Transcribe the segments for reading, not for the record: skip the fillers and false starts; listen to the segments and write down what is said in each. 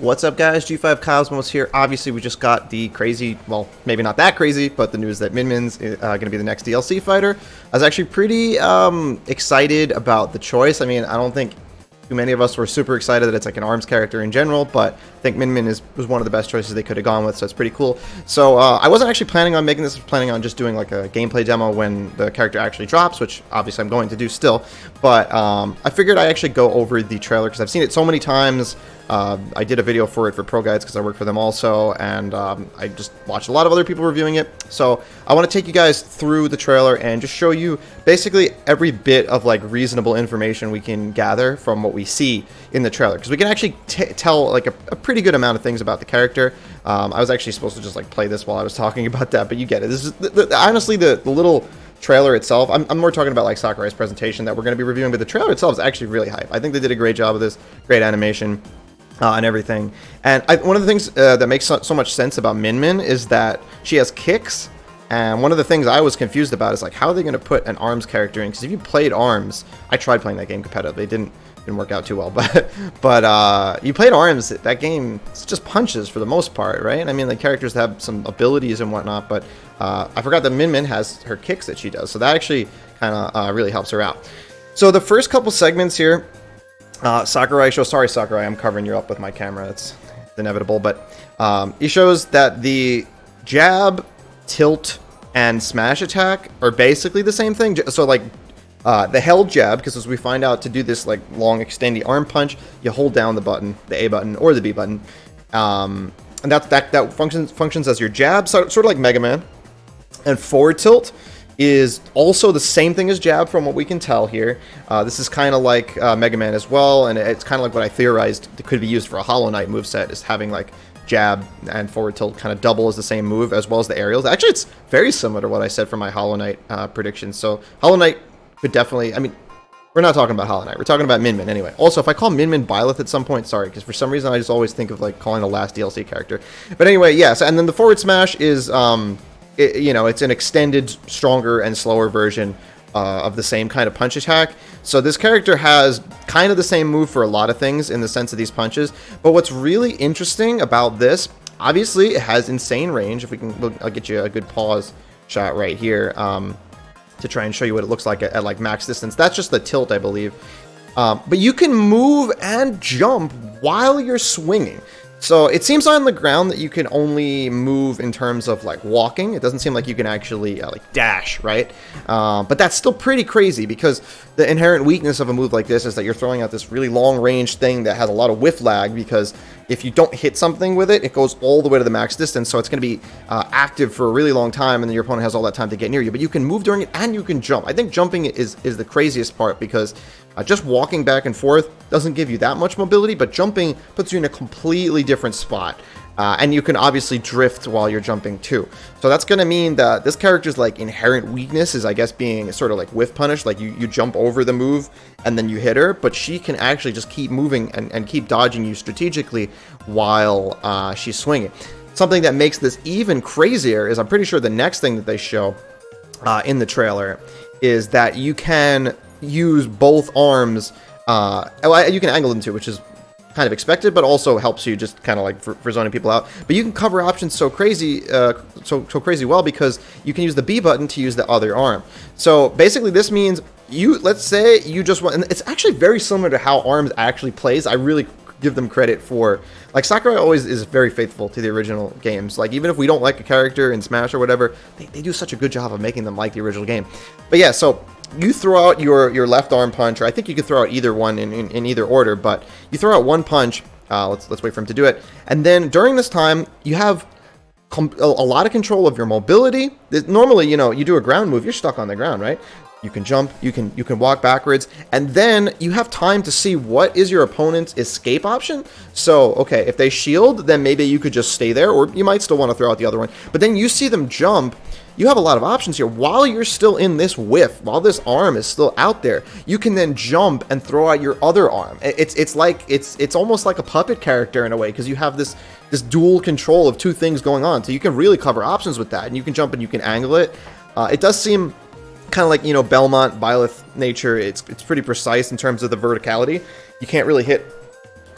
What's up, guys? G5 Cosmos here. Obviously, we just got the crazy, well, maybe not that crazy, but the news that Min Min's going to be the next DLC fighter. I was actually pretty excited about the choice. I mean, I don't think too many of us were super excited that it's like an ARMS character in general, but I think Min Min was one of the best choices they could have gone with, so it's pretty cool. So I wasn't actually planning on making this. I was planning on just doing like a gameplay demo when the character actually drops, which obviously I'm going to do still. But I figured I actually go over the trailer because I've seen it so many times. I did a video for it for Pro Guides because I work for them also, and I just watched a lot of other people reviewing it. So I want to take you guys through the trailer and just show you basically every bit of like reasonable information we can gather from what we see in the trailer, because we can actually tell like a pretty good amount of things about the character. I was actually supposed to just like play this while I was talking about that, but you get it. This is honestly the little trailer itself. I'm more talking about like Sakurai's presentation that we're going to be reviewing, but the trailer itself is actually really hype. I think they did a great job of this, great animation. And everything. And one of the things that makes so much sense about Min Min is that she has kicks. And one of the things I was confused about is like, how are they going to put an ARMS character in? Because if you played ARMS, I tried playing that game competitively. It didn't work out too well, but you played ARMS. That game, it's just punches for the most part, right? I mean, the characters have some abilities and whatnot, but I forgot that Min Min has her kicks that she does, so that actually kind of really helps her out. So the first couple segments here. Sakurai shows, sorry Sakurai, I'm covering you up with my camera, it's inevitable, but he shows that the jab, tilt, and smash attack are basically the same thing. So like the held jab, because as we find out, to do this like long extendy arm punch, you hold down the button, the A button or the B button, and that functions as your jab, sort of like Mega Man. And forward tilt is also the same thing as jab from what we can tell here. This is kind of like Mega Man as well, and it's kind of like what I theorized it could be used for a Hollow Knight moveset, is having like jab and forward tilt kind of double as the same move, as well as the aerials. Actually, it's very similar to what I said for my Hollow Knight predictions. So Hollow Knight could definitely, I mean, we're not talking about Hollow Knight, we're talking about Min Min anyway. Also, if I call Min Min Byleth at some point, sorry, because for some reason I just always think of like calling the last DLC character. But anyway, yes, and then the forward smash is it's an extended, stronger, and slower version of the same kind of punch attack. So this character has kind of the same move for a lot of things in the sense of these punches. But what's really interesting about this, obviously, it has insane range. If we can, I'll get you a good pause shot right here to try and show you what it looks like at like max distance. That's just the tilt, I believe. But you can move and jump while you're swinging. So it seems on the ground that you can only move in terms of like walking. It doesn't seem like you can actually like dash, right? But that's still pretty crazy, because the inherent weakness of a move like this is that you're throwing out this really long range thing that has a lot of whiff lag, because if you don't hit something with it, it goes all the way to the max distance. So it's going to be active for a really long time, and then your opponent has all that time to get near you. But you can move during it and you can jump. I think jumping is the craziest part, because just walking back and forth doesn't give you that much mobility, but jumping puts you in a completely different spot. And you can obviously drift while you're jumping too. So that's going to mean that this character's like inherent weakness is, I guess, being sort of like whiff punish. Like you jump over the move and then you hit her, but she can actually just keep moving and keep dodging you strategically while she's swinging. Something that makes this even crazier is, I'm pretty sure the next thing that they show in the trailer is that you can use both arms. You can angle them too, which is kind of expected, but also helps you just kind of like for zoning people out. But you can cover options so crazy well, because you can use the B button to use the other arm. So basically this means let's say you just want, and it's actually very similar to how ARMS actually plays. I really give them credit for, like, Sakurai always is very faithful to the original games. Like, even if we don't like a character in Smash or whatever, they do such a good job of making them like the original game. But yeah, so you throw out your left arm punch, or I think you could throw out either one in either order, but you throw out one punch. Let's wait for him to do it. And then during this time, you have a lot of control of your mobility. Normally, you do a ground move, you're stuck on the ground, right? You can jump, you can walk backwards, and then you have time to see what is your opponent's escape option. So, okay, if they shield, then maybe you could just stay there, or you might still want to throw out the other one. But then you see them jump. You have a lot of options here. While you're still in this whiff, while this arm is still out there, you can then jump and throw out your other arm. It's almost like a puppet character in a way, because you have this dual control of two things going on. So you can really cover options with that, and you can jump and you can angle it. It does seem kind of like, Belmont, Byleth nature. It's pretty precise in terms of the verticality. You can't really hit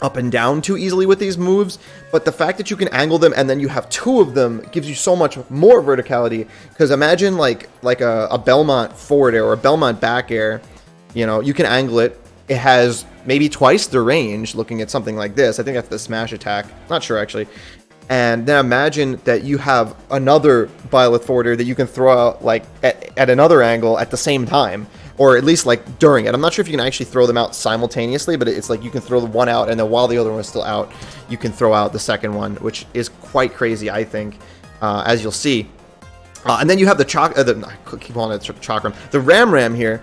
up and down too easily with these moves, but the fact that you can angle them and then you have two of them gives you so much more verticality. Because imagine like a Belmont forward air or a Belmont back air, you know, you can angle it. It has maybe twice the range looking at something like this. I think that's the smash attack. Not sure actually. And then imagine that you have another Byleth forward air that you can throw out like at another angle at the same time. Or at least like during it. I'm not sure if you can actually throw them out simultaneously, but it's like you can throw the one out, and then while the other one is still out, you can throw out the second one, which is quite crazy, I think, as you'll see. And then you have the I keep calling it chakram. The Ram here,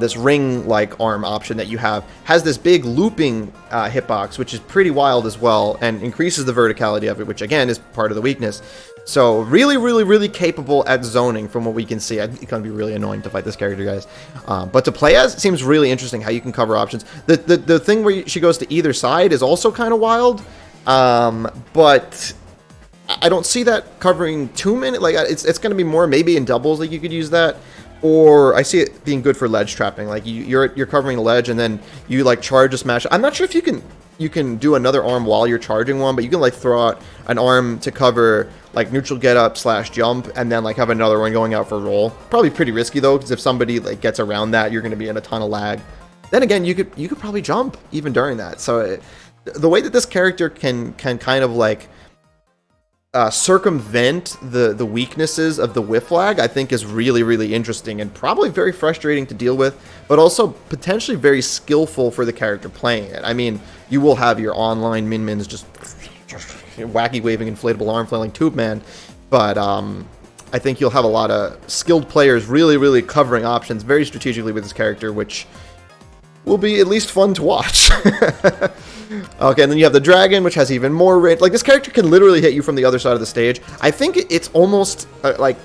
this ring-like arm option that you have, has this big looping hitbox, which is pretty wild as well, and increases the verticality of it, which again is part of the weakness. So really capable at zoning from what we can see. It's going to be really annoying to fight this character, guys. But to play as, it seems really interesting how you can cover options. The thing where she goes to either side is also kind of wild. But I don't see that covering 2 minutes. Like, it's going to be more maybe in doubles that you could use that. Or I see it being good for ledge trapping. Like, you're covering a ledge and then you, like, charge a smash. I'm not sure if you can do another arm while you're charging one, but you can like throw out an arm to cover like neutral get up / jump, and then like have another one going out for roll. Probably pretty risky though, because if somebody like gets around that, you're going to be in a ton of lag. Then again, you could probably jump even during that. So the way that this character can kind of like circumvent the weaknesses of the whiff lag, I think is really interesting and probably very frustrating to deal with, but also potentially very skillful for the character playing it. I mean, you will have your online min-mins just wacky waving inflatable arm flailing tube man, but I think you'll have a lot of skilled players really covering options very strategically with this character, which will be at least fun to watch. Okay, and then you have the dragon, which has even more range. Like, this character can literally hit you from the other side of the stage. I think it's almost like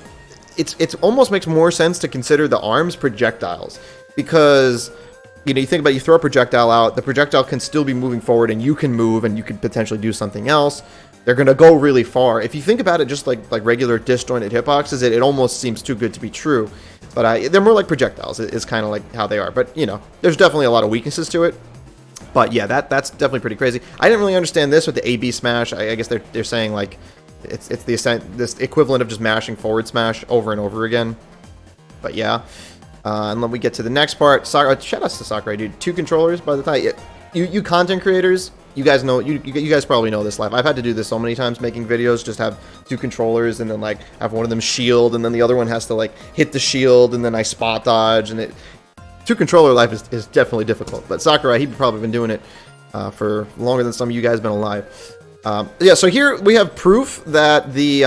it's almost makes more sense to consider the arms projectiles, because you know, you think about, you throw a projectile out, the projectile can still be moving forward, and you can move, and you can potentially do something else. They're gonna go really far. If you think about it, just like regular disjointed hitboxes, it almost seems too good to be true. But they're more like projectiles. It's kind of like how they are. But you know, there's definitely a lot of weaknesses to it. But yeah, that's definitely pretty crazy. I didn't really understand this with the AB smash. I guess they're saying like it's this equivalent of just mashing forward smash over and over again. But yeah, and then we get to the next part. Shout out to Sakurai, dude. 2 controllers by the time you content creators, you guys know, you guys probably know this life. I've had to do this so many times making videos. Just have 2 controllers and then like have one of them shield, and then the other one has to like hit the shield, and then I spot dodge, and it. 2 controller life is definitely difficult, but Sakurai, he'd probably been doing it for longer than some of you guys been alive. Yeah, so here we have proof that the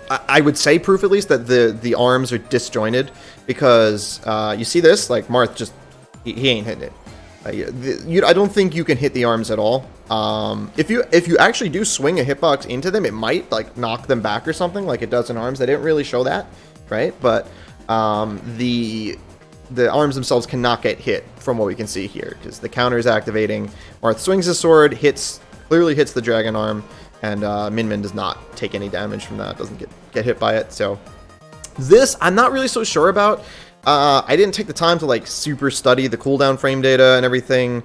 I would say proof at least that the arms are disjointed, because you see this, like Marth just he ain't hitting it. I don't think you can hit the arms at all. If you actually do swing a hitbox into them, it might like knock them back or something, like it does in arms. They didn't really show that, right? But the arms themselves cannot get hit from what we can see here, because the counter is activating. Marth swings his sword, clearly hits the dragon arm, and Min does not take any damage from that, doesn't get hit by it. So this I'm not really so sure about. I didn't take the time to like super study the cooldown frame data and everything.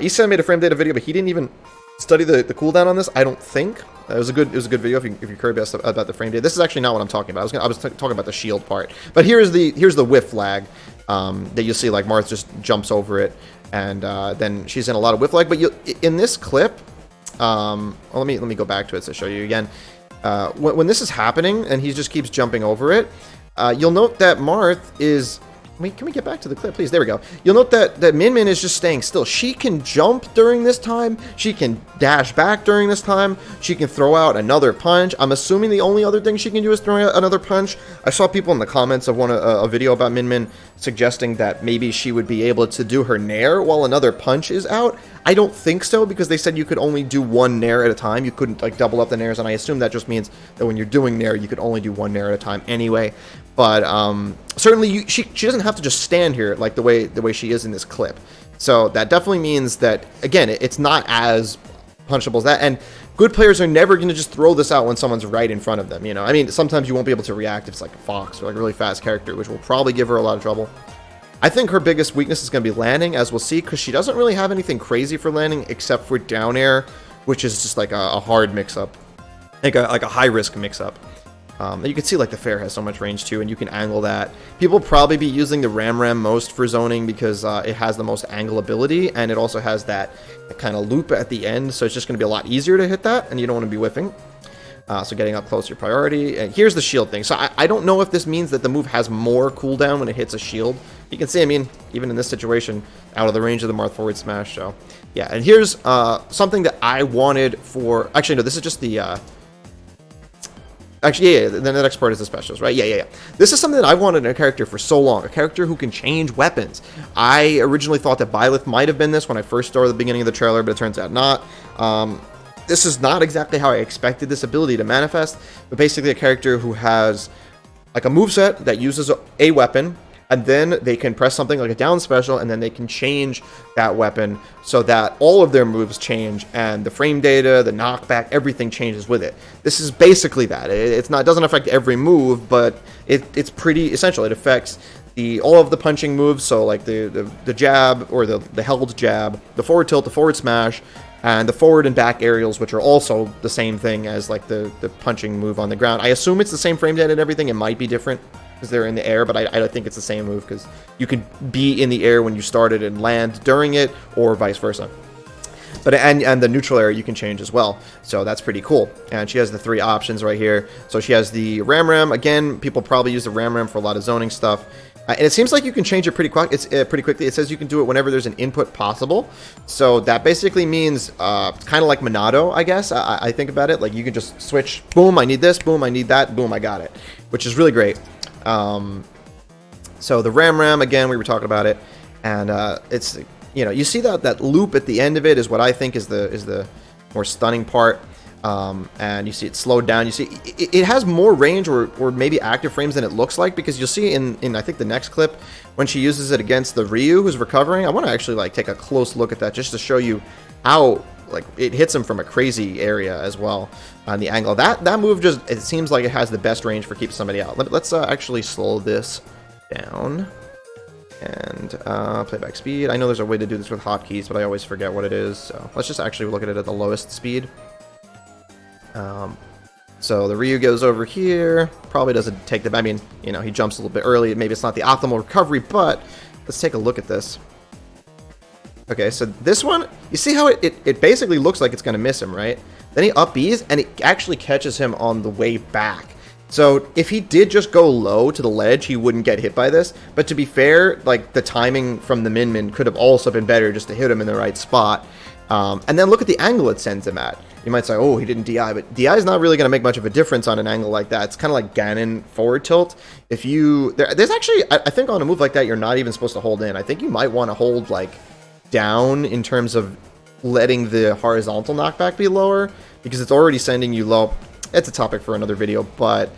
Issa made a frame data video, but he didn't even study the cooldown on this, I don't think. It was a good video if you're curious about the frame data. This is actually not what I'm talking about. I was talking about the shield part. But here's the whiff lag that you'll see, like Marth just jumps over it, and then she's in a lot of whiff lag. But in this clip, well, let me go back to it to show you again. When this is happening and he just keeps jumping over it, you'll note that Marth is. Wait, can we get back to the clip, please? There we go. You'll note that Min is just staying still. She can jump during this time. She can dash back during this time. She can throw out another punch. I'm assuming the only other thing she can do is throw out another punch. I saw people in the comments of a video about Min suggesting that maybe she would be able to do her nair while another punch is out. I don't think so, because they said you could only do one nair at a time. You couldn't like double up the nairs, and I assume that just means that when you're doing nair, you could only do one nair at a time anyway. But certainly she doesn't have to just stand here like the way she is in this clip. So that definitely means that, again, it's not as punishable as that. And good players are never going to just throw this out when someone's right in front of them. You know, I mean, sometimes you won't be able to react if it's like a Fox or like a really fast character, which will probably give her a lot of trouble. I think her biggest weakness is going to be landing, as we'll see, because she doesn't really have anything crazy for landing except for down air, which is just like a hard mix-up, like a high-risk mix-up. You can see like the Fair has so much range too, and you can angle that. People will probably be using the Ram most for zoning because it has the most angle ability, and it also has that kind of loop at the end, so it's just going to be a lot easier to hit that, and you don't want to be whiffing. So getting up close to your priority. And here's the shield thing. So I don't know if this means that the move has more cooldown when it hits a shield. You can see, I mean, even in this situation, out of the range of the Marth forward smash. So yeah, and here's something that I wanted for... Actually, no, this is just the... Actually, yeah, then the next part is the specials, right? Yeah. This is something that I've wanted in a character for so long. A character who can change weapons. I originally thought that Byleth might have been this when I first started the beginning of the trailer, but it turns out not. This is not exactly how I expected this ability to manifest, but basically a character who has like a moveset that uses a weapon, and then they can press something like a down special, and then they can change that weapon so that all of their moves change, and the frame data, the knockback, everything changes with it. This is basically that. It doesn't affect every move, but it's pretty essential. It affects all of the punching moves, so like the jab or the held jab, the forward tilt, the forward smash, and the forward and back aerials, which are also the same thing as like the punching move on the ground. I assume it's the same frame data and everything. It might be different because they're in the air, but I think it's the same move because you could be in the air when you started and land during it, or vice versa. But and the neutral area you can change as well, so that's pretty cool. And she has the 3 options right here. So she has the Ram. Again, people probably use the Ram for a lot of zoning stuff. And it seems like you can change it pretty quickly. It says you can do it whenever there's an input possible. So that basically means kind of like Monado, I guess. I think about it. Like you can just switch. Boom, I need this. Boom, I need that. Boom, I got it. Which is really great. So the Ram, again, we were talking about it. And it's, you know, you see that loop at the end of it is what I think is the more stunning part. And you see it slowed down. You see it has more range or maybe active frames than it looks like, because you'll see in I think the next clip when she uses it against the Ryu who's recovering. I want to actually like take a close look at that just to show you how like it hits him from a crazy area as well on the angle. That move just, it seems like it has the best range for keeping somebody out. Let's actually slow this down and playback speed. I know there's a way to do this with hotkeys, but I always forget what it is. So let's just actually look at it at the lowest speed. So the Ryu goes over here, probably doesn't take the, I mean, you know, he jumps a little bit early, maybe it's not the optimal recovery, but let's take a look at this. Okay, so this one, you see how it basically looks like it's going to miss him, right? Then he up B's, and it actually catches him on the way back. So if he did just go low to the ledge, he wouldn't get hit by this. But to be fair, like the timing from the Min could have also been better just to hit him in the right spot. And then look at the angle it sends him at. You might say, oh, he didn't DI, but DI is not really going to make much of a difference on an angle like that. It's kind of like Ganon forward tilt. If you, there's actually, I think on a move like that, you're not even supposed to hold in. I think you might want to hold like down in terms of letting the horizontal knockback be lower, because it's already sending you low. It's a topic for another video, but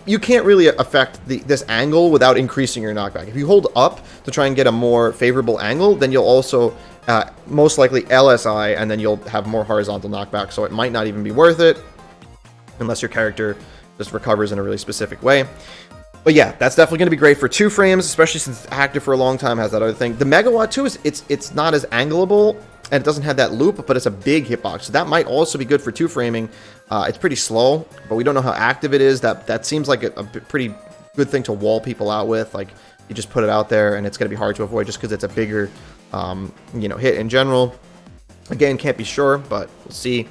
you can't really affect this angle without increasing your knockback. If you hold up to try and get a more favorable angle, then you'll also most likely LSI, and then you'll have more horizontal knockback, so it might not even be worth it unless your character just recovers in a really specific way. But yeah, that's definitely going to be great for 2 frames, especially since it's active for a long time, has that other thing. The Megawatt too is it's not as angleable, and it doesn't have that loop, but it's a big hitbox, so that might also be good for 2 framing. It's pretty slow, but we don't know how active it is. That seems like a pretty good thing to wall people out with. Like, you just put it out there, and it's going to be hard to avoid just because it's a bigger you know, hit in general. Again, can't be sure, but we'll see.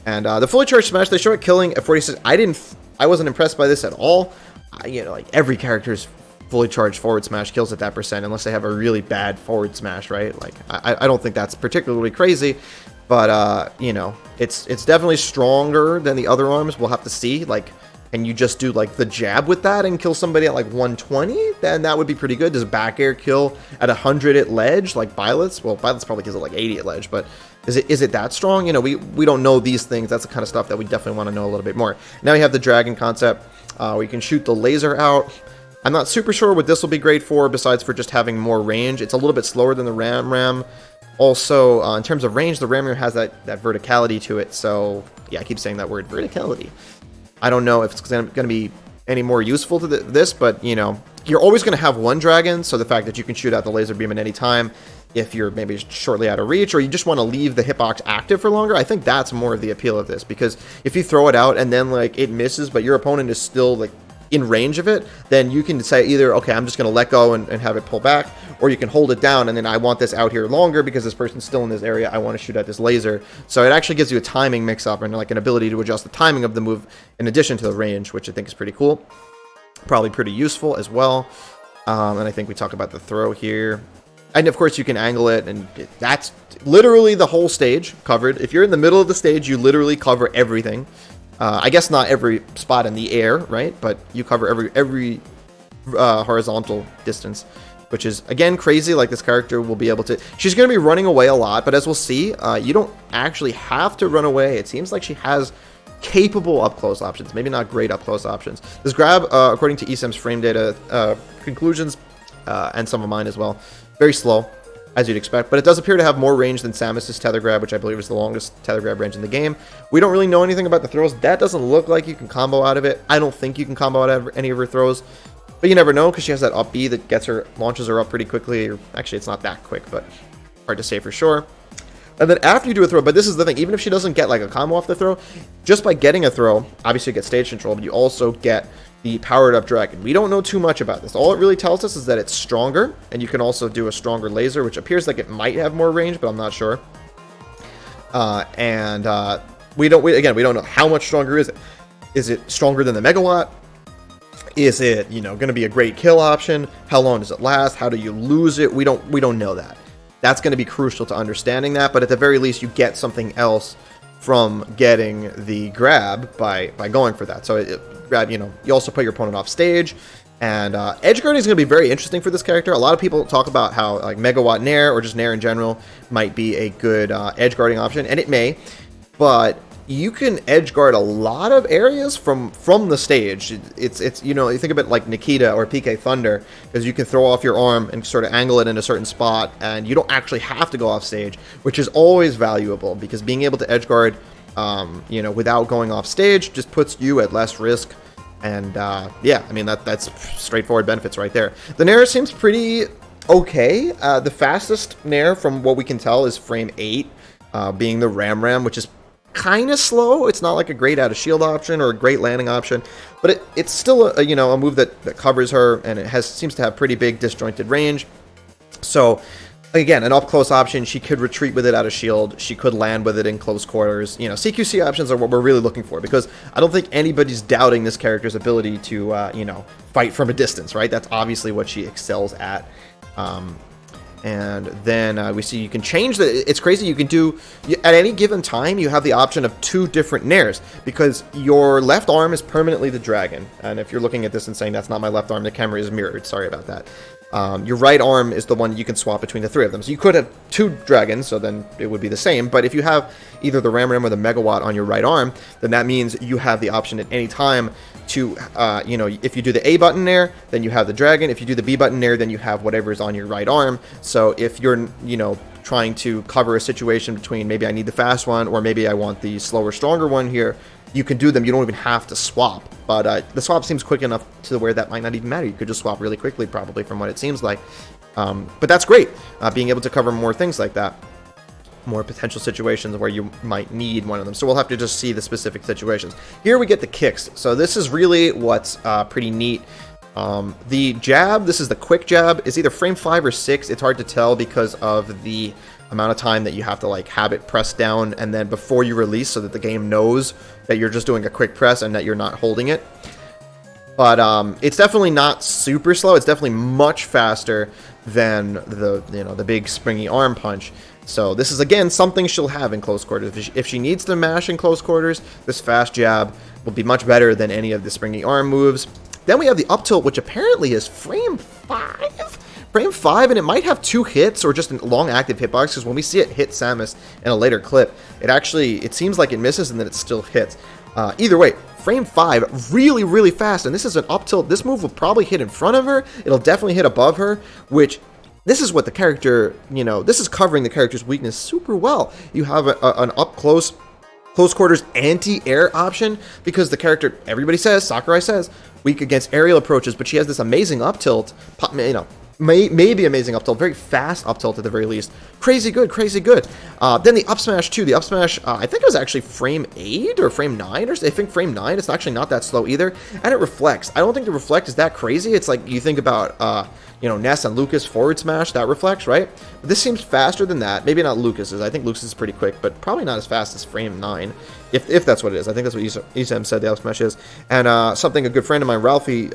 And the fully charged smash, they show it killing at 46. I wasn't impressed by this at all. You know, like every character's fully charged forward smash kills at that percent, unless they have a really bad forward smash, right? Like, I don't think that's particularly crazy, but you know, it's definitely stronger than the other arms. We'll have to see. Like, and you just do like the jab with that and kill somebody at like 120, then that would be pretty good. Does back air kill at 100 at ledge like Byleth's? Well, Byleth's probably kills at like 80 at ledge, but is it that strong? You know, we don't know these things. That's the kind of stuff that we definitely want to know a little bit more. Now we have the dragon concept, where you can shoot the laser out. I'm not super sure what this will be great for, besides for just having more range. It's a little bit slower than the Ram. Also, in terms of range, the Ram has that verticality to it. So yeah, I keep saying that word, verticality. I don't know if it's going to be any more useful to this, but, you know, you're always going to have one dragon, so the fact that you can shoot out the laser beam at any time if you're maybe shortly out of reach, or you just want to leave the hitbox active for longer, I think that's more of the appeal of this, because if you throw it out and then like it misses, but your opponent is still like in range of it, then you can say either, okay, I'm just going to let go and have it pull back, or you can hold it down and then I want this out here longer because this person's still in this area, I want to shoot at this laser. So it actually gives you a timing mix-up and like an ability to adjust the timing of the move in addition to the range, which I think is pretty cool. Probably pretty useful as well. And I think we talk about the throw here. And of course you can angle it, and that's literally the whole stage covered. If you're in the middle of the stage, you literally cover everything. I guess not every spot in the air, right? But you cover every horizontal distance, which is, again, crazy. Like, this character will be able to... She's going to be running away a lot, but as we'll see, you don't actually have to run away. It seems like she has capable up-close options. Maybe not great up-close options. This grab, according to eSam's frame data conclusions, and some of mine as well, very slow, as you'd expect, but it does appear to have more range than Samus's tether grab, which I believe is the longest tether grab range in the game. We don't really know anything about the throws. That doesn't look like you can combo out of it. I don't think you can combo out of any of her throws, but you never know, because she has that up B that gets her, launches her up pretty quickly, or actually it's not that quick, but hard to say for sure. And then after you do a throw, but this is the thing, even if she doesn't get like a combo off the throw, just by getting a throw, obviously you get stage control, but you also get the powered up dragon. We don't know too much about this. All it really tells us is that it's stronger, and you can also do a stronger laser, which appears like it might have more range, but I'm not sure. We don't know how much stronger is it. Is it stronger than the megawatt? Is it, you know, going to be a great kill option? How long does it last? How do you lose it? We don't know that. That's going to be crucial to understanding that, but at the very least, you get something else from getting the grab by going for that. So grab, you know, you also put your opponent off stage, and edge guarding is going to be very interesting for this character. A lot of people talk about how like megawatt nair or just nair in general might be a good edge guarding option, and it may, but you can edge guard a lot of areas from the stage. It's you know, you think of it like Nikita or PK Thunder, because you can throw off your arm and sort of angle it in a certain spot, and you don't actually have to go off stage, which is always valuable, because being able to edge guard you know, without going off stage just puts you at less risk. And yeah, I mean, that's straightforward benefits right there. The nair seems pretty okay. The fastest nair from what we can tell is frame 8, being the Ram, which is kind of slow. It's not like a great out of shield option or a great landing option, but it's still a, you know, a move that covers her, and it seems to have pretty big disjointed range. So again, an up-close option. She could retreat with it out of shield. She could land with it in close quarters. You know, CQC options are what we're really looking for, because I don't think anybody's doubting this character's ability to, you know, fight from a distance, right? That's obviously what she excels at. And then we see you can change the... It's crazy. You can do... At any given time, you have the option of 2 different nairs, because your left arm is permanently the dragon. And if you're looking at this and saying, that's not my left arm, the camera is mirrored. Sorry about that. Your right arm is the one you can swap between the 3 of them. So you could have 2 dragons, so then it would be the same. But if you have either the Ram or the Megawatt on your right arm, then that means you have the option at any time to, you know, if you do the A button there, then you have the dragon. If you do the B button there, then you have whatever's on your right arm. So if you're, you know, trying to cover a situation between maybe I need the fast one or maybe I want the slower, stronger one here, you can do them. You don't even have to swap. But the swap seems quick enough to where that might not even matter. You could just swap really quickly, probably, from what it seems like. But that's great, being able to cover more things like that. More potential situations where you might need one of them. So we'll have to just see the specific situations. Here we get the kicks. So this is really what's pretty neat. The jab, this is the quick jab, is either frame 5 or 6. It's hard to tell because of the amount of time that you have to like have it pressed down and then before you release, so that the game knows that you're just doing a quick press and that you're not holding it. But it's definitely not super slow. It's definitely much faster than the, you know, the big springy arm punch. So this is, again, something she'll have in close quarters. If she needs to mash in close quarters, this fast jab will be much better than any of the springy arm moves. Then we have the up tilt, which apparently is frame 5? Frame 5, and it might have 2 hits or just a long active hitbox, because when we see it hit Samus in a later clip, it seems like it misses and then it still hits. Either way, frame 5, really, really fast, and this is an up tilt. This move will probably hit in front of her. It'll definitely hit above her, which... This is what the character, you know, this is covering the character's weakness super well. You have an up-close close quarters anti-air option, because the character, everybody says, Sakurai says, weak against aerial approaches, but she has this amazing up tilt, you know, maybe amazing up tilt, very fast up tilt at the very least. Crazy good, crazy good. Then the up smash too. The up smash, I think it was actually frame 8 or frame 9, or I think frame 9. It's actually not that slow either, and it reflects. I don't think the reflect is that crazy. It's like you think about, you know, Ness and Lucas forward smash, that reflects, right? But this seems faster than that. Maybe not Lucas's. I think Lucas is pretty quick, but probably not as fast as frame 9, if that's what it is. I think that's what Isam said the up smash is. And something a good friend of mine, Ralphie,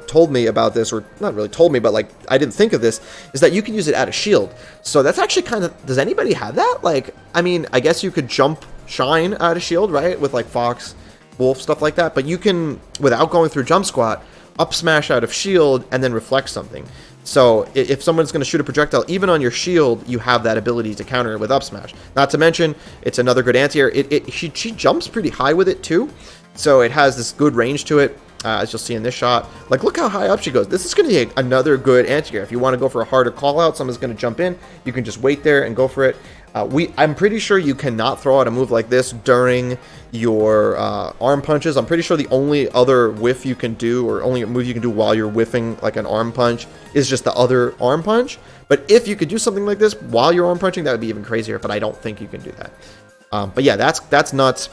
told me about this, or not really told me, but like I didn't think of this, is that you can use it at a shield. So that's actually kind of, does anybody have that? Like, I mean, I guess you could jump shine at a shield, right? With like Fox, Wolf, stuff like that. But you can, without going through jump squat, up smash out of shield and then reflect something. So if someone's going to shoot a projectile, even on your shield, you have that ability to counter it with up smash. Not to mention, it's another good anti-air. She jumps pretty high with it too, so it has this good range to it, as you'll see in this shot. Like, look how high up she goes. This is going to be another good anti-air. If you want to go for a harder call out, someone's going to jump in, you can just wait there and go for it. I'm pretty sure you cannot throw out a move like this during your arm punches. I'm pretty sure the only other whiff you can do, or only move you can do while you're whiffing like an arm punch, is just the other arm punch. But if you could do something like this while you're arm punching, that would be even crazier, but I don't think you can do that. But yeah, that's nuts.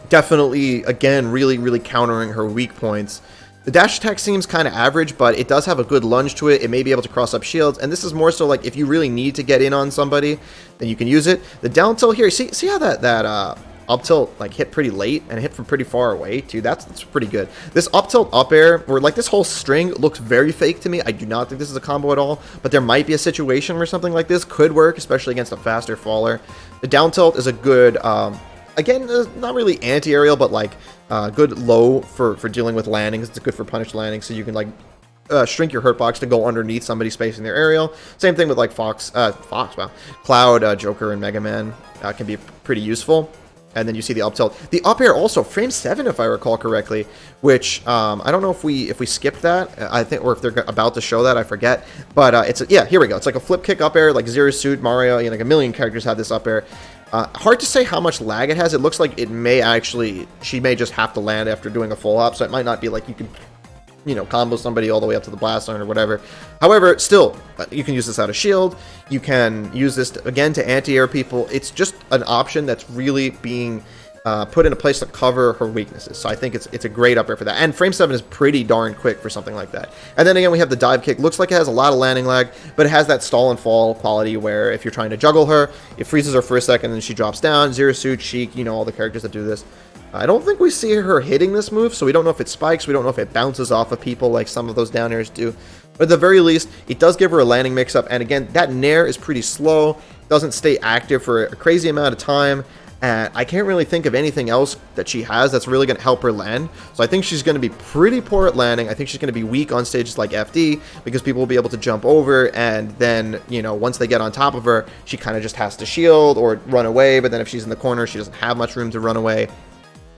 Definitely, again, really, really countering her weak points. The dash attack seems kind of average, but it does have a good lunge to it. It may be able to cross up shields, and this is more so like if you really need to get in on somebody, then you can use it. The down tilt here, see how that up tilt like hit pretty late and hit from pretty far away too. That's pretty good. This up tilt up air, where like this whole string looks very fake to me. I do not think this is a combo at all, but there might be a situation where something like this could work, especially against a faster faller. The down tilt is a good, again, not really anti-aerial, but like good low for dealing with landings. It's good for punish landings, so you can like shrink your hurt box to go underneath somebody spacing their aerial. Same thing with like Cloud, Joker, and Mega Man can be pretty useful. And then you see the up tilt. The up air also, frame 7 if I recall correctly, which I don't know if we skipped that, I think, or if they're about to show that, I forget. But yeah, here we go. It's like a flip kick up air, like Zero Suit, Mario, you know, like a million characters have this up air. Hard to say how much lag it has. It looks like it may actually, she may just have to land after doing a full up, so it might not be like you can, you know, combo somebody all the way up to the blast zone or whatever. However, still, you can use this out of shield. You can use this, again, to anti-air people. It's just an option that's really being put in a place to cover her weaknesses. So I think it's a great up air for that. And frame 7 is pretty darn quick for something like that. And then again, we have the dive kick. Looks like it has a lot of landing lag, but it has that stall and fall quality where if you're trying to juggle her, it freezes her for a second and then she drops down. Zero Suit, Sheik, you know, all the characters that do this. I don't think we see her hitting this move, so we don't know if it spikes. We don't know if it bounces off of people like some of those down airs do. But at the very least, it does give her a landing mix-up. And again, that nair is pretty slow. Doesn't stay active for a crazy amount of time. And I can't really think of anything else that she has that's really going to help her land. So I think she's going to be pretty poor at landing. I think she's going to be weak on stages like FD because people will be able to jump over. And then, you know, once they get on top of her, she kind of just has to shield or run away. But then if she's in the corner, she doesn't have much room to run away.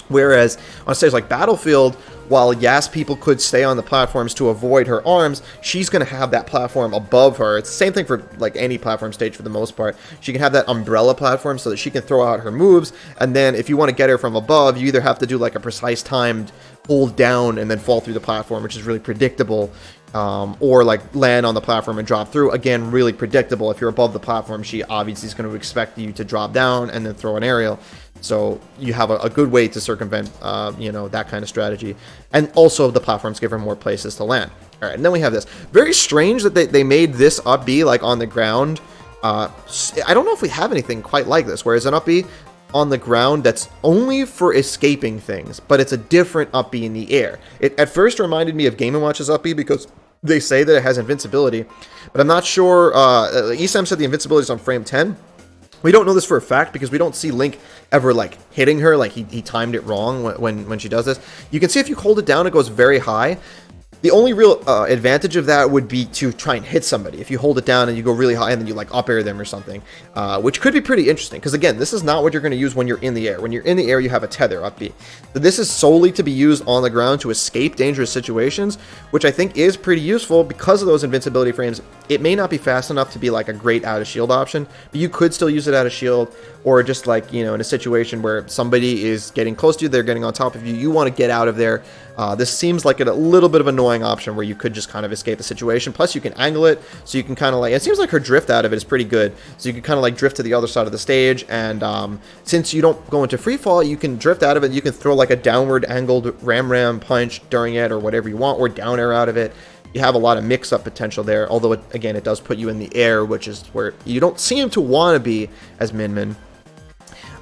Whereas on stage like Battlefield, while yes, people could stay on the platforms to avoid her arms, she's going to have that platform above her. It's the same thing for like any platform stage for the most part. She can have that umbrella platform so that she can throw out her moves. And then if you want to get her from above, you either have to do like a precise timed hold down and then fall through the platform, which is really predictable. Or like land on the platform and drop through. Again, really predictable. If you're above the platform, she obviously is going to expect you to drop down and then throw an aerial. So you have a good way to circumvent, you know, that kind of strategy. And also the platforms give her more places to land. All right, and then we have this. Very strange that they made this up B like on the ground. I don't know if we have anything quite like this, whereas an up B on the ground that's only for escaping things, but it's a different up B in the air. It at first reminded me of Game & Watch's up B because they say that it has invincibility, but I'm not sure. Isam said the invincibility is on frame 10. We don't know this for a fact because we don't see Link ever like hitting her, like he timed it wrong when she does this. You can see if you hold it down, it goes very high. The only real advantage of that would be to try and hit somebody. If you hold it down and you go really high and then you like up air them or something, which could be pretty interesting. Because again, this is not what you're going to use when you're in the air. When you're in the air, you have a tether up B. So this is solely to be used on the ground to escape dangerous situations, which I think is pretty useful because of those invincibility frames. It may not be fast enough to be like a great out of shield option, but you could still use it out of shield, or just like, you know, in a situation where somebody is getting close to you, they're getting on top of you, you want to get out of there. This seems like a little bit of an annoying option where you could just kind of escape the situation. Plus, you can angle it, so you can kind of like, it seems like her drift out of it is pretty good. So you can kind of like drift to the other side of the stage, and since you don't go into free fall, you can drift out of it. You can throw like a downward angled ram punch during it, or whatever you want, or down air out of it. You have a lot of mix-up potential there, although again, it does put you in the air, which is where you don't seem to want to be as Min Min.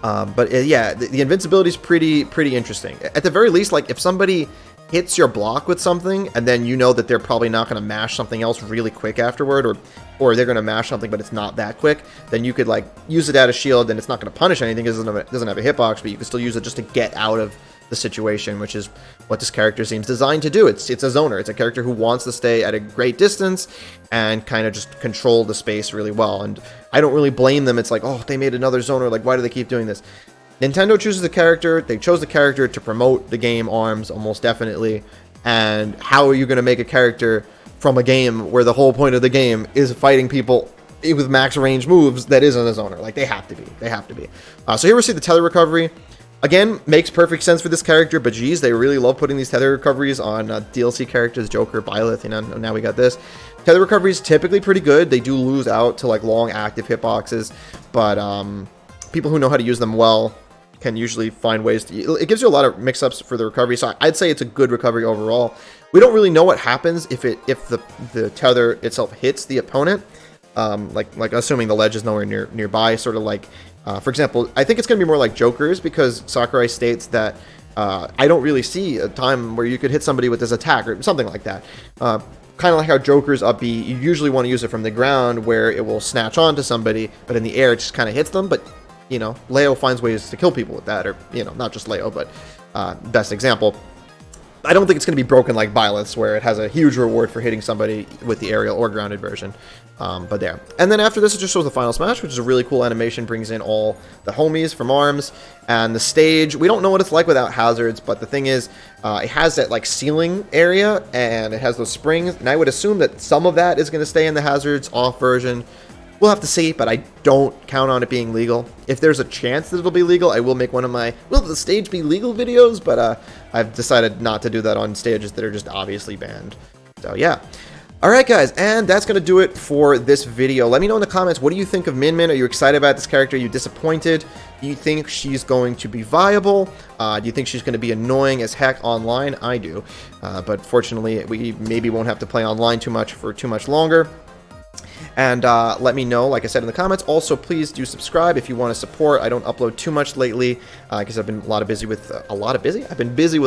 But yeah, the invincibility is pretty interesting. At the very least, like if somebody hits your block with something, and then you know that they're probably not going to mash something else really quick afterward, or they're going to mash something but it's not that quick, then you could like use it out of shield, and it's not going to punish anything because it doesn't have a hitbox, but you can still use it just to get out of the situation, which is what this character seems designed to do. It's a zoner. It's a character who wants to stay at a great distance and kind of just control the space really well. And I don't really blame them. It's like, oh, they made another zoner. Like, why do they keep doing this? Nintendo chooses the character. They chose the character to promote the game ARMS, almost definitely. And how are you going to make a character from a game where the whole point of the game is fighting people with max range moves that isn't a zoner? Like, they have to be. They have to be. So here we see the tether recovery. Again, makes perfect sense for this character, but geez, they really love putting these tether recoveries on DLC characters, Joker, Byleth, you know, now we got this. Tether recovery is typically pretty good. They do lose out to like long active hitboxes, but people who know how to use them well can usually find ways to... It gives you a lot of mix-ups for the recovery, so I'd say it's a good recovery overall. We don't really know what happens if the tether itself hits the opponent, like assuming the ledge is nowhere nearby, sort of like... for example, I think it's going to be more like Joker's, because Sakurai states that I don't really see a time where you could hit somebody with this attack or something like that. Kind of like how Joker's up B, you usually want to use it from the ground where it will snatch onto somebody, but in the air it just kind of hits them. But, you know, Leo finds ways to kill people with that, or, you know, not just Leo, but best example. I don't think it's going to be broken like Byleth's, where it has a huge reward for hitting somebody with the aerial or grounded version. But there. And then after this, it just shows the final smash, which is a really cool animation. Brings in all the homies from ARMS. And the stage, we don't know what it's like without hazards, but the thing is, it has that like ceiling area, and it has those springs. And I would assume that some of that is going to stay in the hazards off version. We'll have to see, but I don't count on it being legal. If there's a chance that it'll be legal, I will make one of my will the stage be legal videos, but I've decided not to do that on stages that are just obviously banned. So yeah. Alright guys, and that's going to do it for this video. Let me know in the comments, what do you think of Min Min? Are you excited about this character? Are you disappointed? Do you think she's going to be viable? Do you think she's going to be annoying as heck online? I do. But fortunately, we maybe won't have to play online too much for too much longer. And let me know, like I said in the comments. Also, please do subscribe if you want to support. I don't upload too much lately because I've been busy with a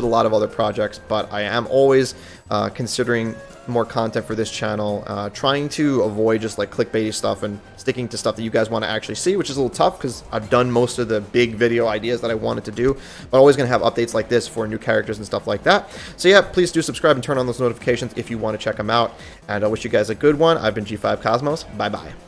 lot of other projects, but I am always considering more content for this channel, trying to avoid just like clickbaity stuff and sticking to stuff that you guys want to actually see, which is a little tough because I've done most of the big video ideas that I wanted to do, but always going to have updates like this for new characters and stuff like that. So yeah, please do subscribe and turn on those notifications if you want to check them out, and I wish you guys a good one. I've been G5 Cosmos. Bye bye.